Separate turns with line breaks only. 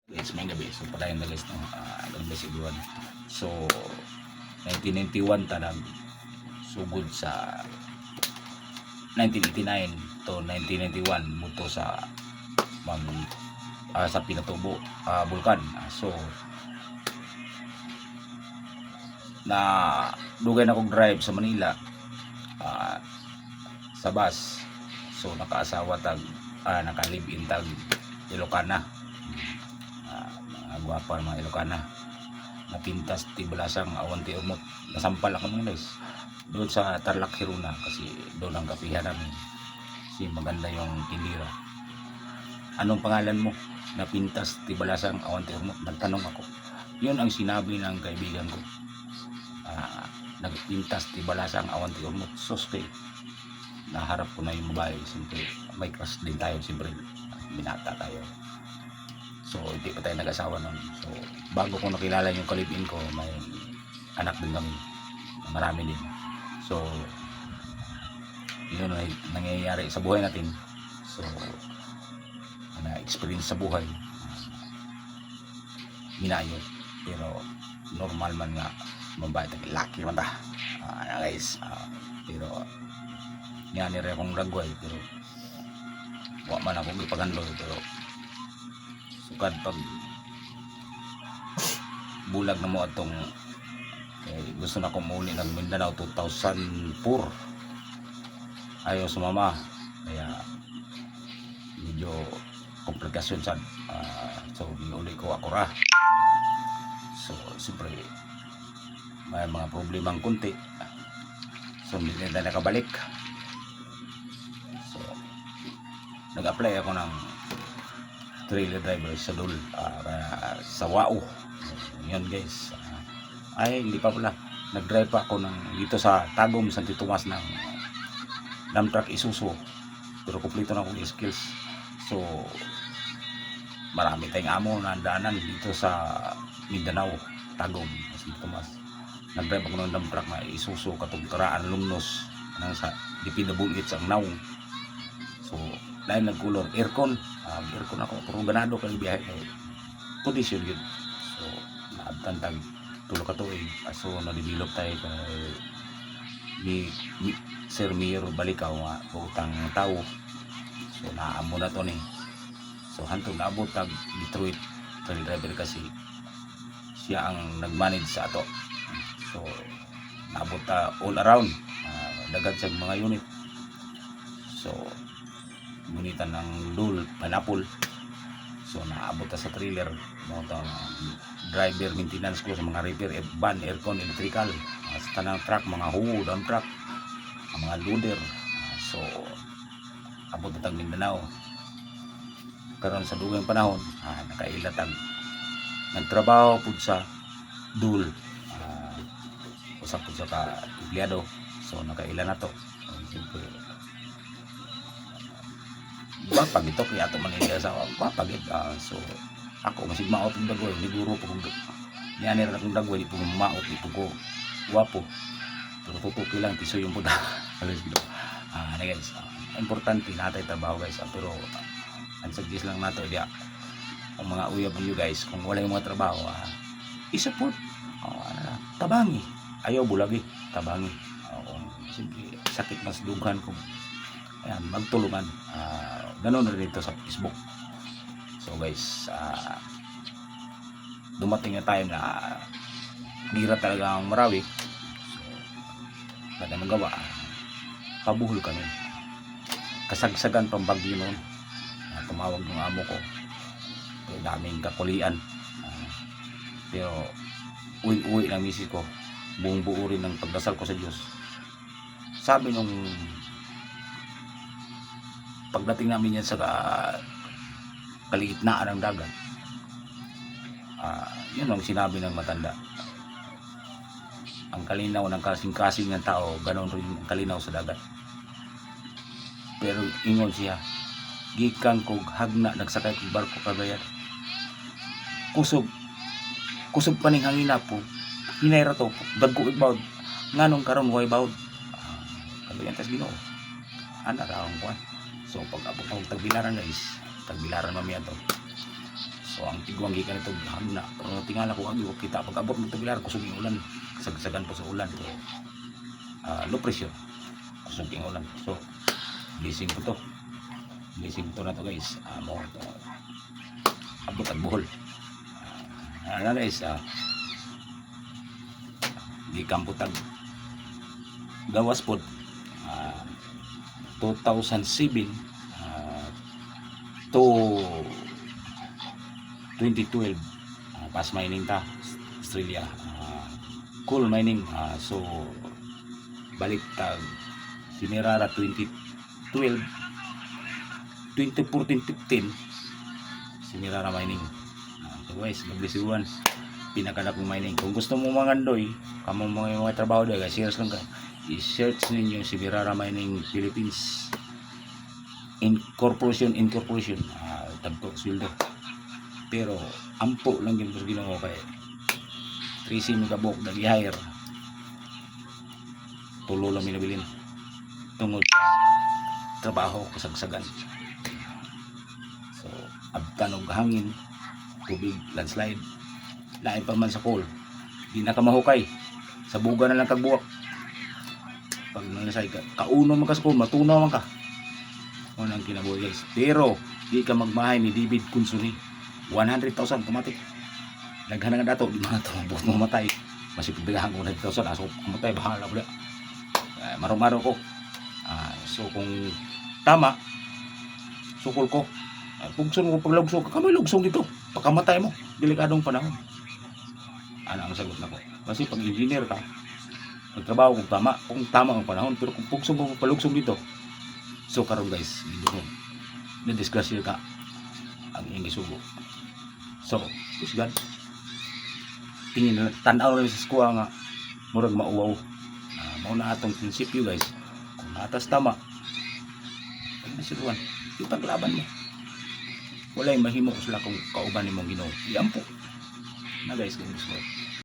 Guys, may gabi. So, padayon na guys, no? God bless everyone. So, 1991 tanag sugod sa 1989 to 1991 muto sa mag sa Pinatubo Bulkan. So, na dugay na kong drive sa Manila sa bus. So, nakaasawa tag naka-live in tag Ilocana. Mga gwapa mga Ilocana. Napintas ti Balasang awan ti umot. Nasampal ako nung guys doon sa Tarlac Hiruna kasi doon ang kapihan namin. Si maganda yung tindira. Anong pangalan mo? Napintas ti Balasang awan ti umot. Nagtanong ako. Yun ang sinabi ng kaibigan ko. Nagpintas ti Balasang awan ti umot. Soske. Naharap ko na yung babae. Siyempre may crush din tayo. Siyempre binata tayo. So, hindi pa tayo nag-asawa nun. So, bago ko nakilala yung kalibin ko, may anak din kami. Marami din. So, yun ay nangyayari sa buhay natin. So, na-experience sa buhay. Minayot. Pero, normal man nga. Mabait. Lucky man ta. Guys. Pero, yan rin akong ragway. Pero, wala man akong ipaghandol. Pero, sukad pag bulag na mo atong gusto na ko muli ng Mindanao 2004 ayaw sumama kaya medyo komplikasyon sa so uli ko ako ra. So siyempre may mga problemang kunti, so hindi na nakabalik. So nag-apply ako ng trailer driver sa Dul sa Wao. Yan guys. Ay hindi pa pala. Nag-drive pa ako dito sa Tagum, Santo Tomas ng dump truck Isuzu. Pero kumpleto na akong skills. So marami tayong amo na daanan dito sa Mindanao, Tagum, Santo Tomas. Nag-drive ako ng dump truck na Isuzu katugkaraan Lumnos nang sa DPWH ang Naw. So lain nagkulor aircon ako pero ganado kay biyahe kay condition yun. So naabtantag tulo ka tuig so na-develop tayo kay ni Sir Mayor Balikaw nga utang tao. So naamo na to ni. So hantong naabot tag Detroit trail driver kasi siya ang nag-manage sa ato. So naabot all around dagad sa mga unit. So gunitan ng Dul, Pineapple. So naabot sa trailer mo driver maintenance ko sa mga repair van, aircon, electrical, sa tanang truck, mga huwo, dump truck, mga loader. So abot na tag Mindanao karon sa dugang panahon nakailatag nagtrabaho pud sa Dul usap pud sa empleyado. So nakaila na to. Siyempre pag ito kaya ito manila sa papagit. So ako masig maot ng dagoy ni guro po kung yan nila akong dagoy di po maot di po ko guwapo pero tutuki lang tiso yung puta. Alas gino na guys importante natay trabaho guys. Pero ang suggest lang nato dia ang mga uyab niyo guys kung wala yung mga trabaho i-support tabangi ayaw bulagi tabangi. Simple sakit mas dughan kung ayan magtulungan. Ganun rin dito sa Facebook. So guys dumating na time na gira talaga ang Marawi. So wala nang gawa pabuhol kami kasagsagan pang bagyo noon. Tumawag ng amo ko daming kakulian pero uwi ng misis ko buong buo rin ng pagdasal ko sa Diyos. Sabi nung pagdating namin yan sa kaligitnaan ng dagat yun ang sinabi ng matanda, ang kalinaw ng kasing-kasing ng tao ganon rin ang kalinaw sa dagat. Pero ingon siya gikan kog hagna nagsakay kog barko kagayat kusog paning hangina po hinayra to dagko ibawd nganong karon way bawd kagayan tas Ginoo ana ra ang kwan. So pag abot ng tagbilaran guys, tagbilaran mamaya to. So So ang tigwang gikan ito hangna. Pero tingala ko agi kita pag abot mo ito bilar kusog yung ulan. Kasagsagan pa sa ulan. So low pressure. Kusog yung ulan. So blessing ko to. Blessing to na to guys. Mo to. Abot at buhol. Ano guys, di kamputag gawas po 2007 to 2012 pas mining ta Australia, coal mining. So balik tag sinirara 2012 2014-15 sinirara mining. So guys, maglisiwan pinakadakong mining. Kung gusto mo mangandoy kamo mga trabaho dito guys, serious lang ka, i-search ninyo si Birara Mining Philippines Incorporation tagto sweldo pero ampo lang yung Ginoo kay 3 megabok nag-hire tulo lang minabilin tungod trabaho kasagsagan. So abtan og hangin, tubig, landslide, lain pa man sa coal, di na ka mahukay sa buga na lang kagbuwak. Pag nangasay ka kauno man ka sa coal, matunaw man ka. Ano ang kinabuhi guys. Pero di ka magmahay ni David Kunsuni 100,000 automatic. Daghan nga dato di mga to buot mo matay. Masipig daghan ko 100,000 aso matay bahala pula. Maro-maro ko. So kung tama sukol ko. Pugsong ko paglugsong ka kamay lugsong dito. Pagkamatay mo delikadong panahon. Ano ang sagot nako? Kasi pag engineer ka magtrabaho kung tama ang panahon, pero kung pugsong mo palugsong dito, so karon guys dito na disgrasya ka ang iyong gisugo. So is God tingin na tanaw na sa skuha nga murag mauwaw. Mao na atong prinsipyo guys, kung natas tama pag nasiluan ipaglaban mo, walay mahimo sila kung kauban nimong Ginoo. Iampo na guys, kung gusto